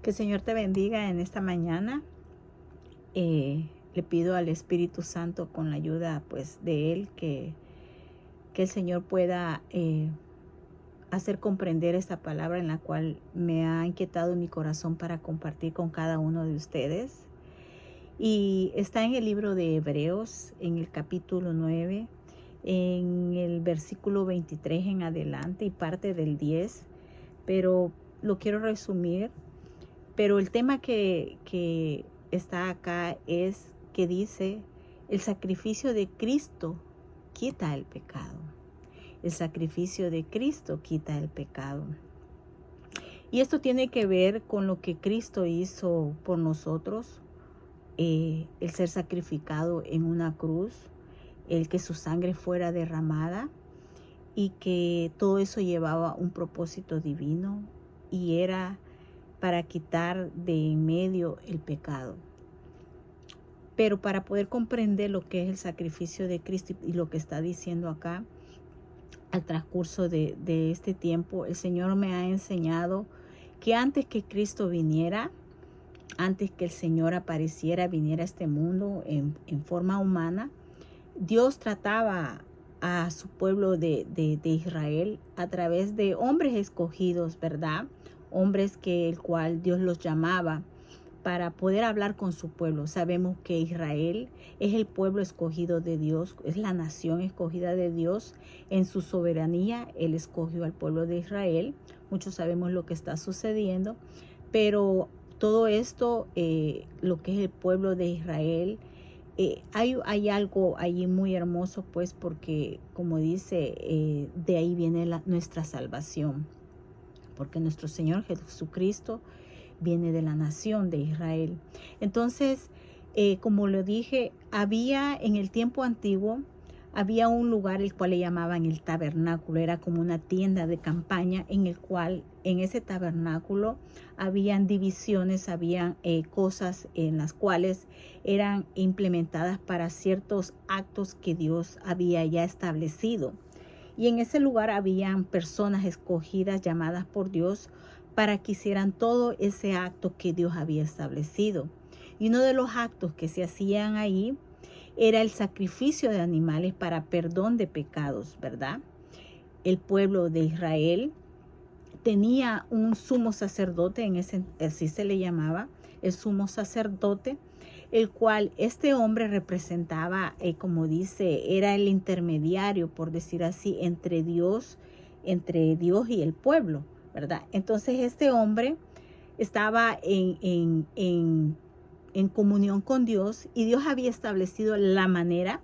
Que el Señor te bendiga en esta mañana. Le pido al Espíritu Santo, con la ayuda pues de Él, que el Señor pueda hacer comprender esta palabra en la cual me ha inquietado mi corazón para compartir con cada uno de ustedes. Y está en el libro de Hebreos, en el capítulo 9, en el versículo 23 en adelante y parte del 10, pero lo quiero resumir. Pero el tema que está acá es que dice: el sacrificio de Cristo quita el pecado. El sacrificio de Cristo quita el pecado. Y esto tiene que ver con lo que Cristo hizo por nosotros, el ser sacrificado en una cruz, el que su sangre fuera derramada, y que todo eso llevaba un propósito divino y era para quitar de en medio el pecado. Pero para poder comprender lo que es el sacrificio de Cristo y lo que está diciendo acá, al transcurso de este tiempo, el Señor me ha enseñado que antes que Cristo viniera, antes que el Señor apareciera, viniera a este mundo en forma humana, Dios trataba a su pueblo de Israel a través de hombres escogidos, ¿verdad? Hombres que el cual Dios los llamaba para poder hablar con su pueblo. Sabemos que Israel es el pueblo escogido de Dios, es la nación escogida de Dios. En su soberanía, Él escogió al pueblo de Israel. Muchos sabemos lo que está sucediendo, pero todo esto, lo que es el pueblo de Israel, hay algo allí muy hermoso, pues, porque como dice, de ahí viene nuestra salvación, porque nuestro Señor Jesucristo viene de la nación de Israel. Entonces, como lo dije, había en el tiempo antiguo, había un lugar el cual le llamaban el tabernáculo. Era como una tienda de campaña en el cual, en ese tabernáculo, habían divisiones, habían cosas en las cuales eran implementadas para ciertos actos que Dios había ya establecido. Y en ese lugar habían personas escogidas, llamadas por Dios, para que hicieran todo ese acto que Dios había establecido. Y uno de los actos que se hacían ahí era el sacrificio de animales para perdón de pecados, ¿verdad? El pueblo de Israel tenía un sumo sacerdote, así se le llamaba, el sumo sacerdote, el cual este hombre representaba, como dice, era el intermediario, por decir así, entre Dios y el pueblo, ¿verdad? Entonces este hombre estaba en comunión con Dios, y Dios había establecido la manera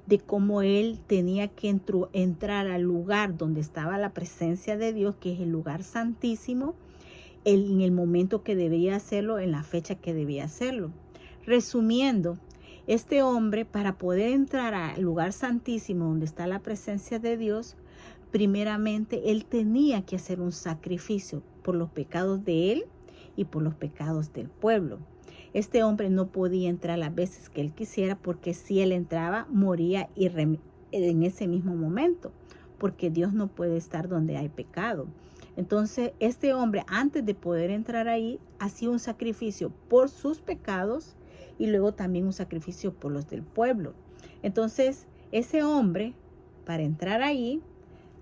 de cómo él tenía que entrar al lugar donde estaba la presencia de Dios, que es el lugar santísimo, en el momento que debía hacerlo, en la fecha que debía hacerlo. Resumiendo, este hombre, para poder entrar al lugar santísimo donde está la presencia de Dios, primeramente él tenía que hacer un sacrificio por los pecados de él y por los pecados del pueblo. Este hombre no podía entrar las veces que él quisiera, porque si él entraba, moría en ese mismo momento, porque Dios no puede estar donde hay pecado. Entonces, este hombre, antes de poder entrar ahí, hacía un sacrificio por sus pecados y luego también un sacrificio por los del pueblo. Entonces, ese hombre, para entrar ahí,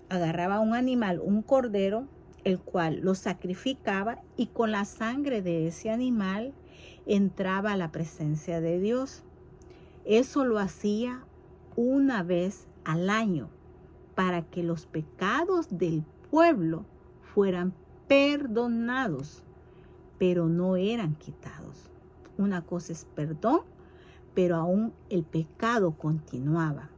agarraba un animal, un cordero, el cual lo sacrificaba, y con la sangre de ese animal entraba a la presencia de Dios. Eso lo hacía una vez al año, para que los pecados del pueblo fueran perdonados, pero no eran quitados. Una cosa es perdón, pero aún el pecado continuaba.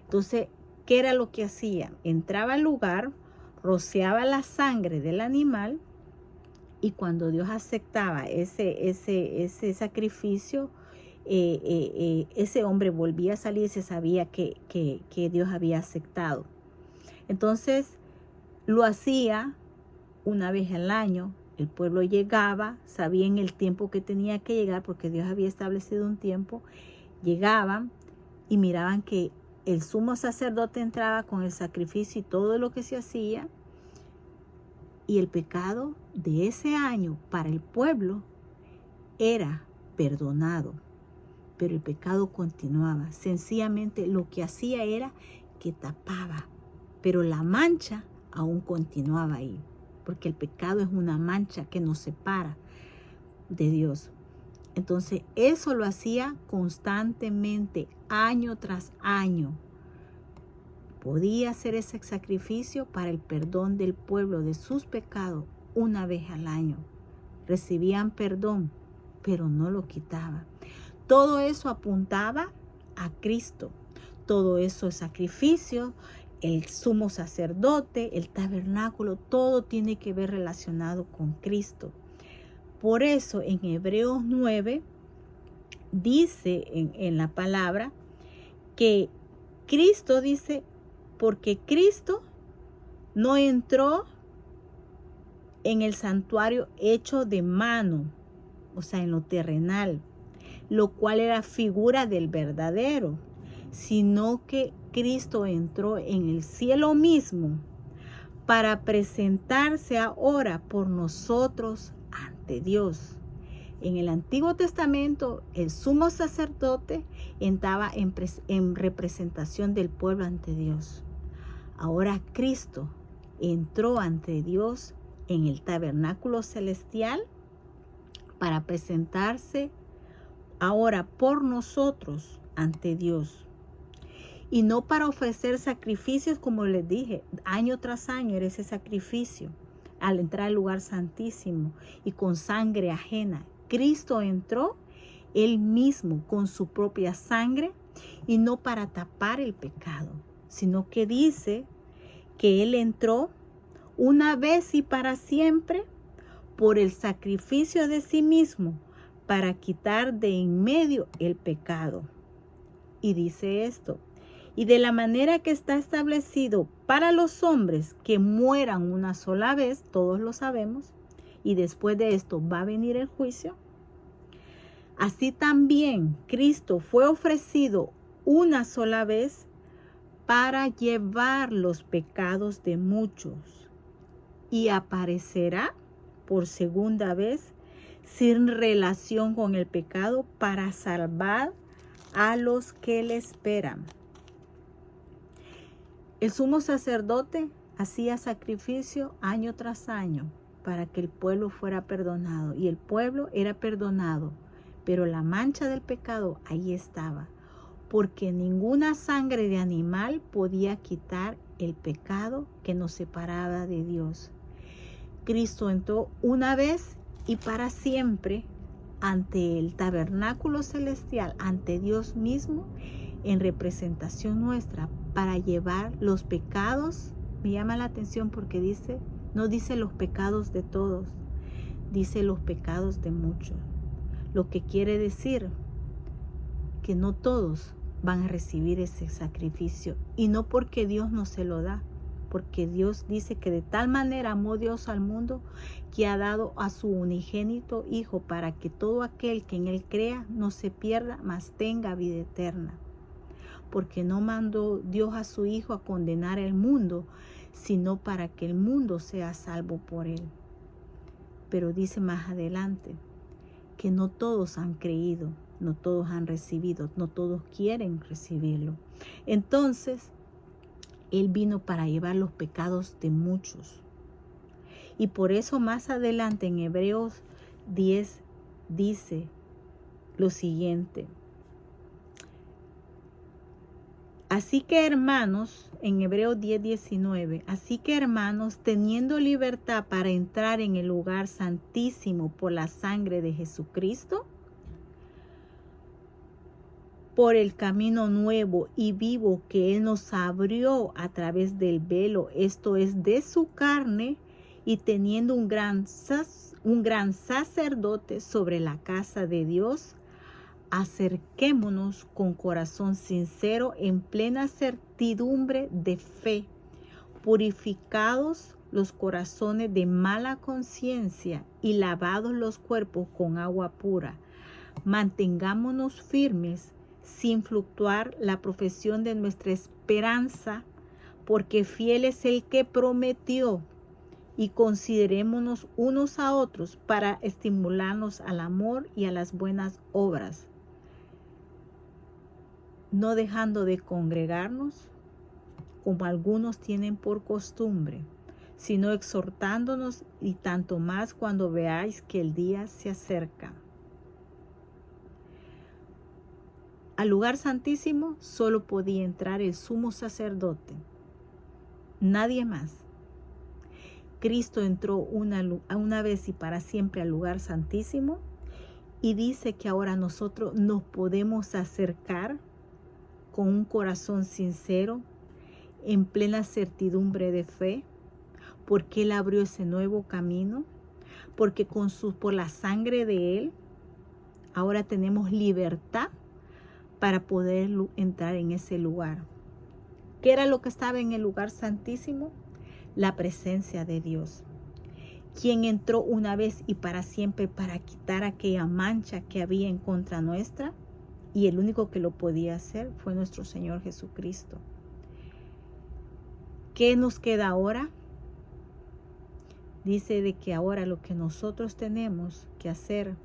Entonces, ¿qué era lo que hacía? Entraba al lugar, rociaba la sangre del animal, y cuando Dios aceptaba ese sacrificio, ese hombre volvía a salir y se sabía que Dios había aceptado. Entonces, lo hacía una vez al año. El pueblo llegaba, sabían el tiempo que tenía que llegar, porque Dios había establecido un tiempo. Llegaban y miraban que el sumo sacerdote entraba con el sacrificio y todo lo que se hacía, Y el pecado de ese año para el pueblo era perdonado, pero el pecado continuaba. Sencillamente lo que hacía era que tapaba, pero la mancha aún continuaba ahí, porque el pecado es una mancha que nos separa de Dios. Entonces eso lo hacía constantemente, año tras año. Podía hacer ese sacrificio para el perdón del pueblo de sus pecados una vez al año. Recibían perdón, pero no lo quitaba. Todo eso apuntaba a Cristo. Todo eso es sacrificio, el sumo sacerdote, el tabernáculo, todo tiene que ver relacionado con Cristo. Por eso en Hebreos 9 dice en la palabra que Cristo dice, porque Cristo no entró en el santuario hecho de mano, o sea, en lo terrenal, lo cual era figura del verdadero, sino que Cristo entró en el cielo mismo para presentarse ahora por nosotros ante Dios. En el Antiguo Testamento, el sumo sacerdote entraba en representación del pueblo ante Dios. Ahora Cristo entró ante Dios en el tabernáculo celestial para presentarse ahora por nosotros ante Dios. Y no para ofrecer sacrificios, como les dije, año tras año era ese sacrificio al entrar al lugar santísimo y con sangre ajena. Cristo entró él mismo con su propia sangre y no para tapar el pecado, sino que dice que él entró una vez y para siempre por el sacrificio de sí mismo para quitar de en medio el pecado. Y dice esto: y de la manera que está establecido para los hombres que mueran una sola vez, todos lo sabemos, y después de esto va a venir el juicio, así también Cristo fue ofrecido una sola vez para llevar los pecados de muchos, y aparecerá por segunda vez sin relación con el pecado para salvar a los que le esperan. El sumo sacerdote hacía sacrificio año tras año para que el pueblo fuera perdonado, y el pueblo era perdonado, pero la mancha del pecado ahí estaba, porque ninguna sangre de animal podía quitar el pecado que nos separaba de Dios. Cristo entró una vez y para siempre ante el tabernáculo celestial, ante Dios mismo, en representación nuestra, para llevar los pecados. Me llama la atención porque dice, no dice los pecados de todos, dice los pecados de muchos. Lo que quiere decir que no todos van a recibir ese sacrificio, y no porque Dios no se lo da, porque Dios dice que de tal manera amó Dios al mundo que ha dado a su unigénito Hijo para que todo aquel que en él crea no se pierda, mas tenga vida eterna. Porque no mandó Dios a su Hijo a condenar el mundo, sino para que el mundo sea salvo por él. Pero dice más adelante que no todos han creído, no todos han recibido, no todos quieren recibirlo. Entonces, Él vino para llevar los pecados de muchos. Y por eso más adelante en Hebreos 10 dice lo siguiente: así que hermanos, en Hebreos 10:19, así que hermanos, teniendo libertad para entrar en el lugar santísimo por la sangre de Jesucristo, por el camino nuevo y vivo que Él nos abrió a través del velo, esto es, de su carne, y teniendo un gran sacerdote sobre la casa de Dios, acerquémonos con corazón sincero en plena certidumbre de fe, purificados los corazones de mala conciencia y lavados los cuerpos con agua pura. Mantengámonos firmes sin fluctuar la profesión de nuestra esperanza, porque fiel es el que prometió. y considerémonos unos a otros para estimularnos al amor y a las buenas obras, no dejando de congregarnos como algunos tienen por costumbre, sino exhortándonos, y tanto más cuando veáis que el día se acerca. Al lugar santísimo solo podía entrar el sumo sacerdote, nadie más. Cristo entró una vez y para siempre al lugar santísimo, y dice que ahora nosotros nos podemos acercar con un corazón sincero, en plena certidumbre de fe, porque Él abrió ese nuevo camino, porque por la sangre de Él ahora tenemos libertad para poder entrar en ese lugar. ¿Qué era lo que estaba en el lugar santísimo? La presencia de Dios, quien entró una vez y para siempre para quitar aquella mancha que había en contra nuestra, y el único que lo podía hacer fue nuestro Señor Jesucristo. ¿Qué nos queda ahora? Dice de que ahora lo que nosotros tenemos que hacer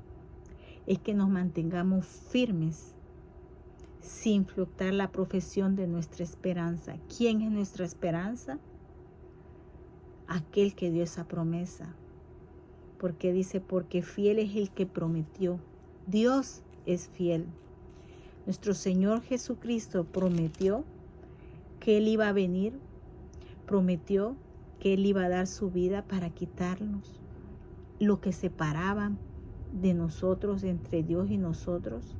es que nos mantengamos firmes sin fluctuar la profesión de nuestra esperanza. ¿Quién es nuestra esperanza? Aquel que dio esa promesa. Porque dice, porque fiel es el que prometió. Dios es fiel. Nuestro Señor Jesucristo prometió que Él iba a venir, prometió que Él iba a dar su vida para quitarnos lo que separaba de nosotros, entre Dios y nosotros.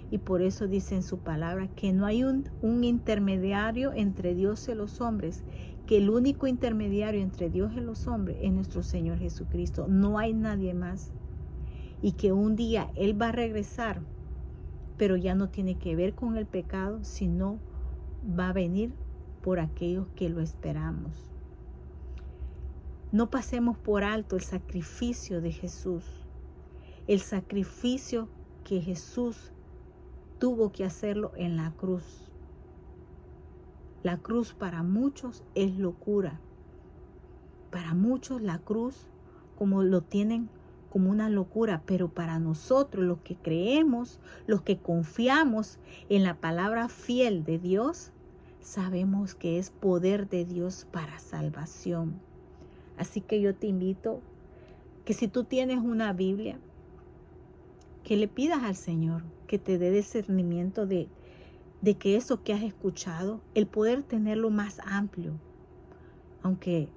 Y por eso dice en su palabra que no hay un intermediario entre Dios y los hombres, que el único intermediario entre Dios y los hombres es nuestro Señor Jesucristo. No hay nadie más. Y que un día Él va a regresar, pero ya no tiene que ver con el pecado, sino va a venir por aquellos que lo esperamos. No pasemos por alto el sacrificio de Jesús, el sacrificio que Jesús tuvo que hacerlo en la cruz. La cruz para muchos es locura. Para muchos la cruz como lo tienen como una locura, pero para nosotros los que creemos, los que confiamos en la palabra fiel de Dios, sabemos que es poder de Dios para salvación. Así que yo te invito que si tú tienes una Biblia, que le pidas al Señor que te dé discernimiento de que eso que has escuchado, el poder tenerlo más amplio. Aunque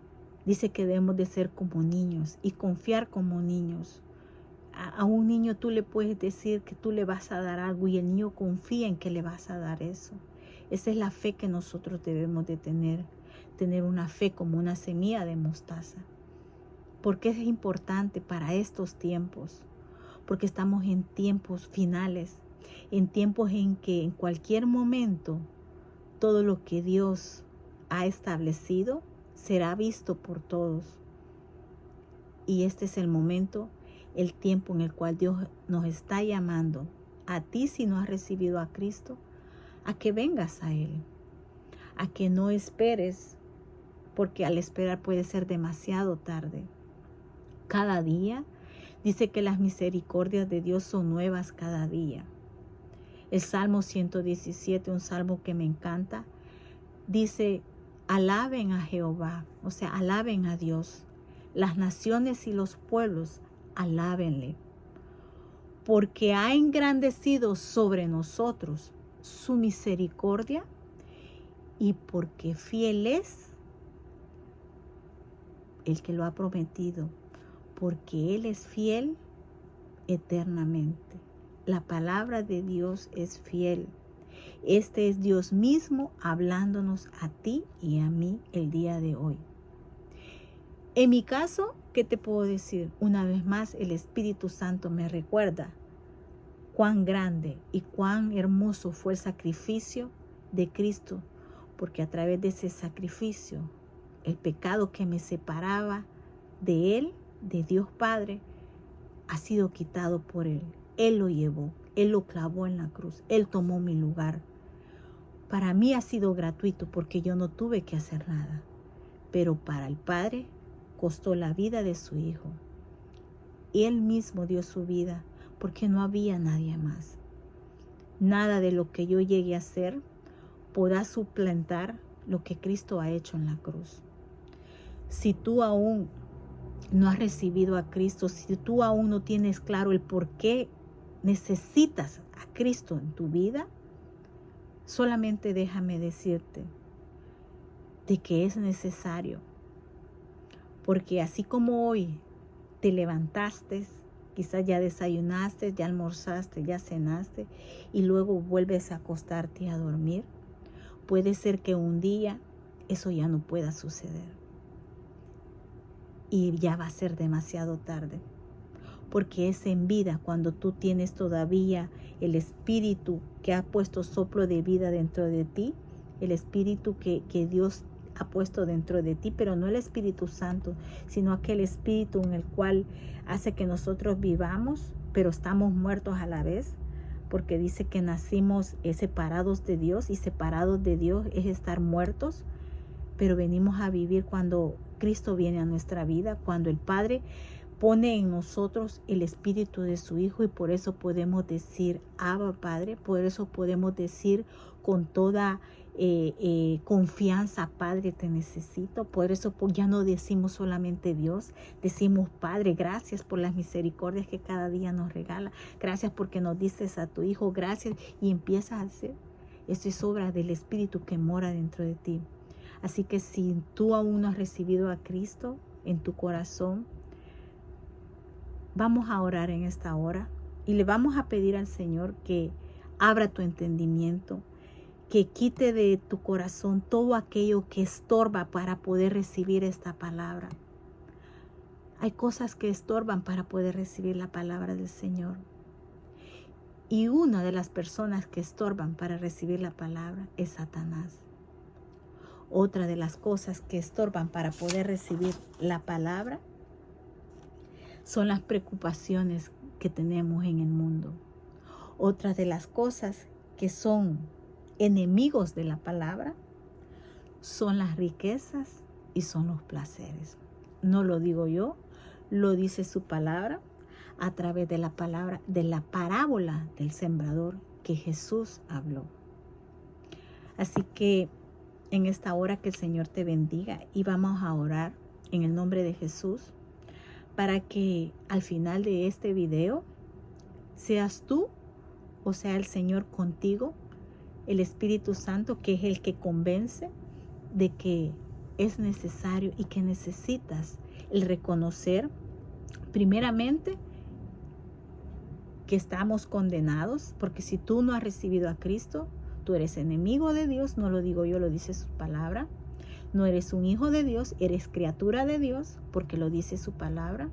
dice que debemos de ser como niños y confiar como niños. A un niño tú le puedes decir que tú le vas a dar algo y el niño confía en que le vas a dar eso. Esa es la fe que nosotros debemos de tener una fe como una semilla de mostaza. ¿Por qué es importante para estos tiempos? Porque estamos en tiempos finales, en tiempos en que en cualquier momento todo lo que Dios ha establecido será visto por todos. Y este es el momento, el tiempo en el cual Dios nos está llamando a ti, si no has recibido a Cristo, a que vengas a Él, a que no esperes, porque al esperar puede ser demasiado tarde. Cada día dice que las misericordias de Dios son nuevas cada día. El Salmo 117, un salmo que me encanta, dice: alaben a Jehová, o sea, alaben a Dios. Las naciones y los pueblos, alábenle. Porque ha engrandecido sobre nosotros su misericordia, y porque fiel es el que lo ha prometido, porque Él es fiel eternamente. La palabra de Dios es fiel. Este es Dios mismo hablándonos a ti y a mí el día de hoy. En mi caso, ¿qué te puedo decir? Una vez más, el Espíritu Santo me recuerda cuán grande y cuán hermoso fue el sacrificio de Cristo, porque a través de ese sacrificio, el pecado que me separaba de Él, de Dios Padre, ha sido quitado por Él. Él lo llevó, Él lo clavó en la cruz, Él tomó mi lugar. Para mí ha sido gratuito porque yo no tuve que hacer nada, pero para el Padre costó la vida de su Hijo. Él mismo dio su vida porque no había nadie más. Nada de lo que yo llegue a hacer podrá suplantar lo que Cristo ha hecho en la cruz. Si tú aún no has recibido a Cristo, si tú aún no tienes claro el por qué necesitas a Cristo en tu vida, solamente déjame decirte de que es necesario. Porque así como hoy te levantaste, quizás ya desayunaste, ya almorzaste, ya cenaste y luego vuelves a acostarte y a dormir, puede ser que un día eso ya no pueda suceder. Y ya va a ser demasiado tarde. Porque es en vida cuando tú tienes todavía el Espíritu que ha puesto soplo de vida dentro de ti, el Espíritu que Dios ha puesto dentro de ti, pero no el Espíritu Santo, sino aquel Espíritu en el cual hace que nosotros vivamos, pero estamos muertos a la vez, porque dice que nacimos separados de Dios, y separados de Dios es estar muertos, pero venimos a vivir cuando Cristo viene a nuestra vida, cuando el Padre pone en nosotros el Espíritu de su Hijo, y por eso podemos decir Abba Padre, por eso podemos decir con toda confianza, Padre, te necesito. Por eso ya no decimos solamente Dios, decimos Padre, gracias por las misericordias que cada día nos regala, gracias porque nos dices a tu Hijo, gracias, y empiezas a hacer. Eso es obra del Espíritu que mora dentro de ti. Así que si tú aún no has recibido a Cristo en tu corazón, vamos a orar en esta hora y le vamos a pedir al Señor que abra tu entendimiento, que quite de tu corazón todo aquello que estorba para poder recibir esta palabra. Hay cosas que estorban para poder recibir la palabra del Señor. Y una de las personas que estorban para recibir la palabra es Satanás. Otra de las cosas que estorban para poder recibir la palabra son las preocupaciones que tenemos en el mundo. Otra de las cosas que son enemigos de la palabra son las riquezas y son los placeres. No lo digo yo, lo dice su palabra a través de la palabra, de la parábola del sembrador que Jesús habló. Así que en esta hora que el Señor te bendiga, y vamos a orar en el nombre de Jesús para que al final de este video seas tú o sea el Señor contigo, el Espíritu Santo, que es el que convence de que es necesario y que necesitas el reconocer primeramente que estamos condenados, porque si tú no has recibido a Cristo, tú eres enemigo de Dios, no lo digo yo, lo dice su palabra. No eres un hijo de Dios, eres criatura de Dios, porque lo dice su palabra.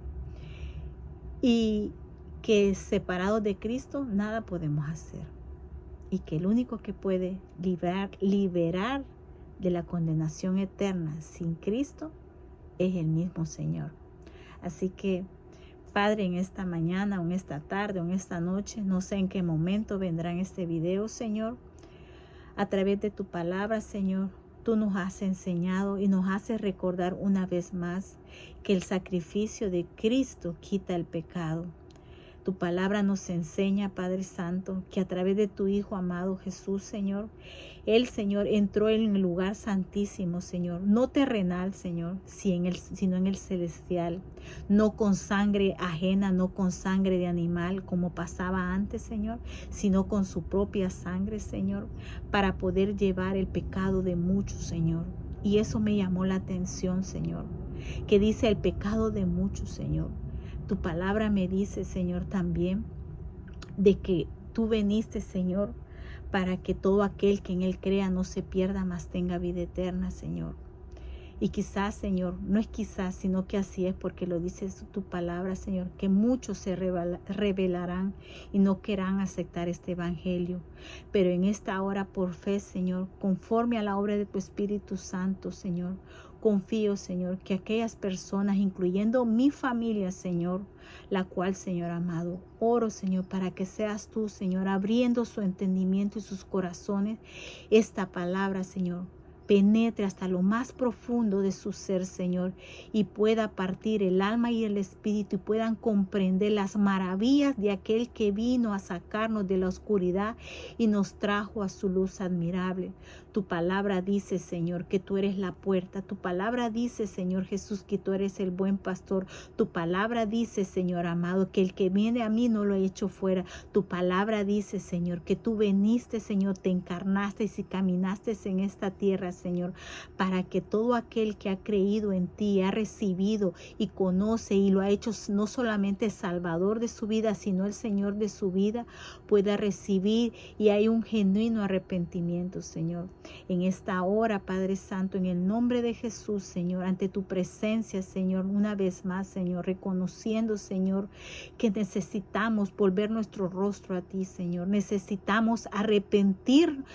Y que separados de Cristo nada podemos hacer. Y que el único que puede liberar de la condenación eterna sin Cristo es el mismo Señor. Así que, Padre, en esta mañana, o en esta tarde, o en esta noche, no sé en qué momento vendrá en este video, Señor, a través de tu palabra, Señor, tú nos has enseñado y nos haces recordar una vez más que el sacrificio de Cristo quita el pecado. Tu palabra nos enseña, Padre Santo, que a través de tu Hijo amado Jesús, Señor, el Señor entró en el lugar santísimo, Señor, no terrenal, Señor, sino en el celestial, no con sangre ajena, no con sangre de animal como pasaba antes, Señor, sino con su propia sangre, Señor, para poder llevar el pecado de muchos, Señor. Y eso me llamó la atención, Señor, que dice el pecado de muchos, Señor. Tu palabra me dice, Señor, también de que tú viniste, Señor, para que todo aquel que en Él crea no se pierda, mas tenga vida eterna, Señor. Y quizás, Señor, no es quizás, sino que así es, porque lo dice tu palabra, Señor, que muchos se rebelarán y no querrán aceptar este evangelio. Pero en esta hora, por fe, Señor, conforme a la obra de tu Espíritu Santo, Señor, confío, Señor, que aquellas personas, incluyendo mi familia, Señor, la cual, Señor amado, oro, Señor, para que seas tú, Señor, abriendo su entendimiento y sus corazones, esta palabra, Señor, penetre hasta lo más profundo de su ser, Señor, y pueda partir el alma y el espíritu y puedan comprender las maravillas de aquel que vino a sacarnos de la oscuridad y nos trajo a su luz admirable. Tu palabra dice, Señor, que tú eres la puerta. Tu palabra dice, Señor Jesús, que tú eres el buen pastor. Tu palabra dice, Señor amado, que el que viene a mí no lo he hecho fuera. Tu palabra dice, Señor, que tú veniste, Señor, te encarnaste y caminaste en esta tierra, Señor, para que todo aquel que ha creído en ti, ha recibido y conoce y lo ha hecho no solamente Salvador de su vida, sino el Señor de su vida, pueda recibir y hay un genuino arrepentimiento, Señor. En esta hora, Padre Santo, en el nombre de Jesús, Señor, ante tu presencia, Señor, una vez más, Señor, reconociendo, Señor, que necesitamos volver nuestro rostro a ti, Señor. Necesitamos arrepentirnos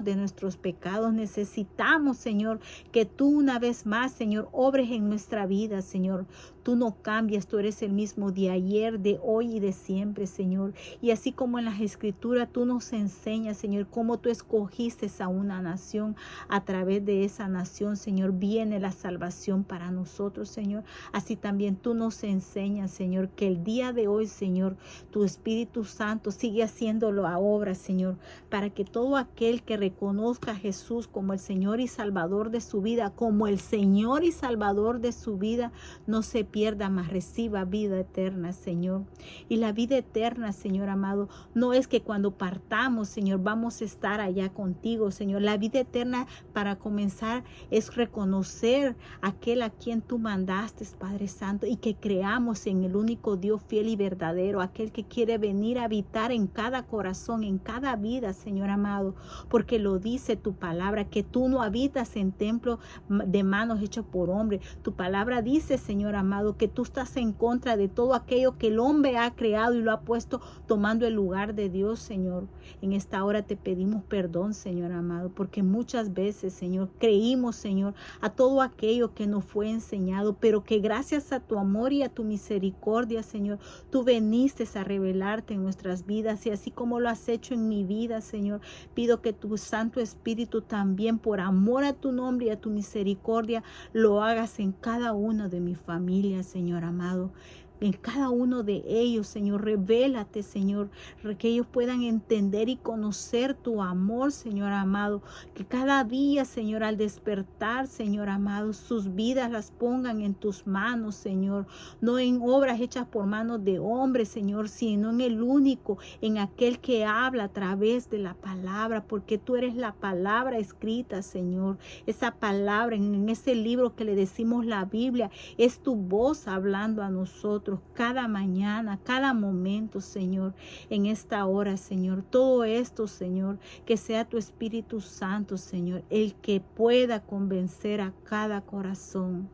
de nuestros pecados. Necesitamos, Señor, que tú una vez más, Señor, obres en nuestra vida, Señor. Tú no cambias, tú eres el mismo de ayer, de hoy y de siempre, Señor. Y así como en las Escrituras tú nos enseñas, Señor, cómo tú escogiste a una nación. A través de esa nación, Señor, viene la salvación para nosotros, Señor. Así también tú nos enseñas, Señor, que el día de hoy, Señor, tu Espíritu Santo sigue haciéndolo a obra, Señor, para que todo aquel que reconozca a Jesús como el Señor y Salvador de su vida, como el Señor y Salvador de su vida, no se pierda, mas reciba vida eterna, Señor. Y la vida eterna, Señor amado, no es que cuando partamos, Señor, vamos a estar allá contigo, Señor. La vida eterna, para comenzar, es reconocer aquel a quien tú mandaste, Padre Santo, y que creamos en el único Dios fiel y verdadero, aquel que quiere venir a habitar en cada corazón, en cada vida, Señor amado, porque lo dice tu palabra, que tú no habitas en templo de manos hechos por hombre. Tu palabra dice, Señor amado, que tú estás en contra de todo aquello que el hombre ha creado y lo ha puesto tomando el lugar de Dios, Señor. En esta hora te pedimos perdón, Señor amado, porque muchas veces, Señor, creímos, Señor, a todo aquello que nos fue enseñado, pero que gracias a tu amor y a tu misericordia, Señor, tú veniste a revelarte en nuestras vidas, y así como lo has hecho en mi vida, Señor, pido que tu Santo Espíritu también, por amor a tu nombre y a tu misericordia, lo hagas en cada uno de mi familia, Señor amado. En cada uno de ellos, Señor, revélate, Señor, que ellos puedan entender y conocer tu amor, Señor amado. Que cada día, Señor, al despertar, Señor amado, sus vidas las pongan en tus manos, Señor. No en obras hechas por manos de hombres, Señor, sino en el único, en aquel que habla a través de la palabra, porque tú eres la palabra escrita, Señor. Esa palabra en ese libro que le decimos la Biblia, es tu voz hablando a nosotros cada mañana, cada momento, Señor, en esta hora, Señor. Todo esto, Señor, que sea tu Espíritu Santo, Señor, el que pueda convencer a cada corazón.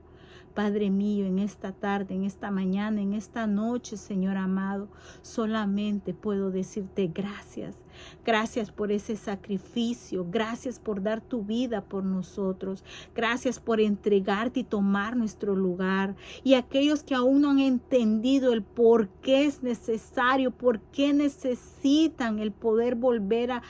Padre mío, en esta tarde, en esta mañana, en esta noche, Señor amado, solamente puedo decirte gracias. Gracias por ese sacrificio. Gracias por dar tu vida por nosotros. Gracias por entregarte y tomar nuestro lugar. Y aquellos que aún no han entendido el por qué es necesario, por qué necesitan el poder volver a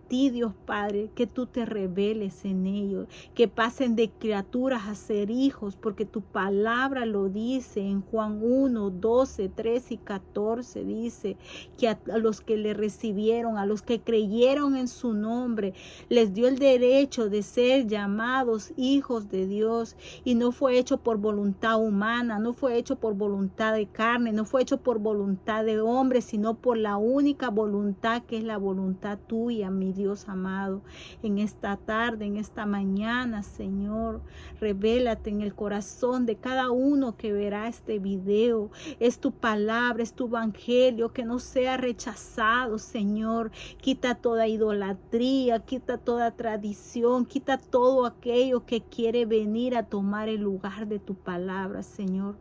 ti, Dios Padre, que tú te reveles en ellos, que pasen de criaturas a ser hijos, porque tu palabra lo dice en Juan 1, 12, 13 y 14, dice que a los que le recibieron, a los que creyeron en su nombre, les dio el derecho de ser llamados hijos de Dios. Y no fue hecho por voluntad humana, no fue hecho por voluntad de carne, no fue hecho por voluntad de hombre, sino por la única voluntad que es la voluntad tuya, mi Dios amado. En esta tarde, en esta mañana, Señor, revélate en el corazón de cada uno que verá este video. Es tu palabra, es tu evangelio, que no sea rechazado, Señor. Quita toda idolatría, quita toda tradición, quita todo aquello que quiere venir a tomar el lugar de tu palabra, Señor.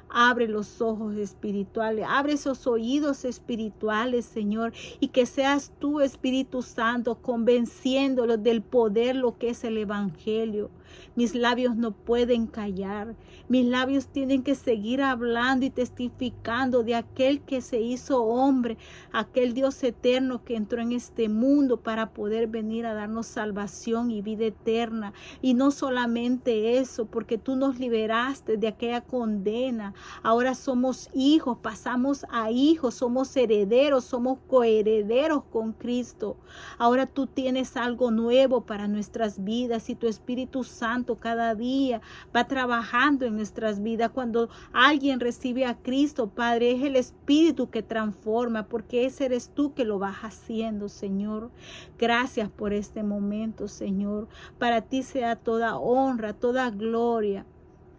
Abre los ojos espirituales, abre esos oídos espirituales, Señor, y que seas tú, Espíritu Santo, convenciéndolos del poder, lo que es el evangelio. Mis labios no pueden callar. Mis labios tienen que seguir hablando y testificando de aquel que se hizo hombre, aquel Dios eterno que entró en este mundo para poder venir a darnos salvación y vida eterna. Y no solamente eso, porque tú nos liberaste de aquella condena. Ahora somos hijos, pasamos a hijos, somos herederos, somos coherederos con Cristo. Ahora tú tienes algo nuevo para nuestras vidas y tu Espíritu Santo cada día va trabajando en nuestras vidas. Cuando alguien recibe a Cristo, Padre, es el Espíritu que transforma, porque ese eres tú que lo vas haciendo, Señor. Gracias por este momento, Señor. Para ti sea toda honra, toda gloria.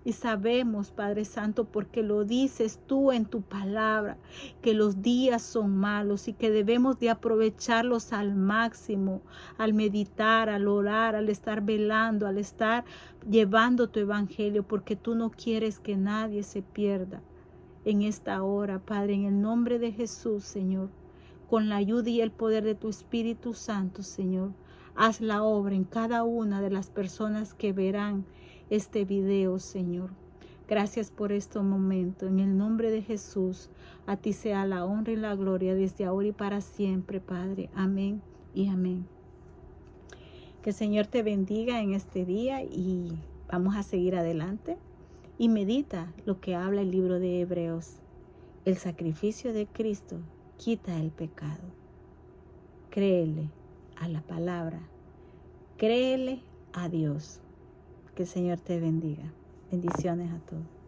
Y sabemos, Padre Santo, porque lo dices tú en tu palabra, que los días son malos y que debemos de aprovecharlos al máximo, al meditar, al orar, al estar velando, al estar llevando tu evangelio, porque tú no quieres que nadie se pierda en esta hora, Padre, en el nombre de Jesús, Señor, con la ayuda y el poder de tu Espíritu Santo, Señor. Haz la obra en cada una de las personas que verán este video, Señor. Gracias por este momento. En el nombre de Jesús, a ti sea la honra y la gloria desde ahora y para siempre, Padre. Amén y amén. Que el Señor te bendiga en este día y vamos a seguir adelante. Y medita lo que habla el libro de Hebreos. El sacrificio de Cristo quita el pecado. Créele a la palabra. Créele a Dios. Que el Señor te bendiga. Bendiciones a todos.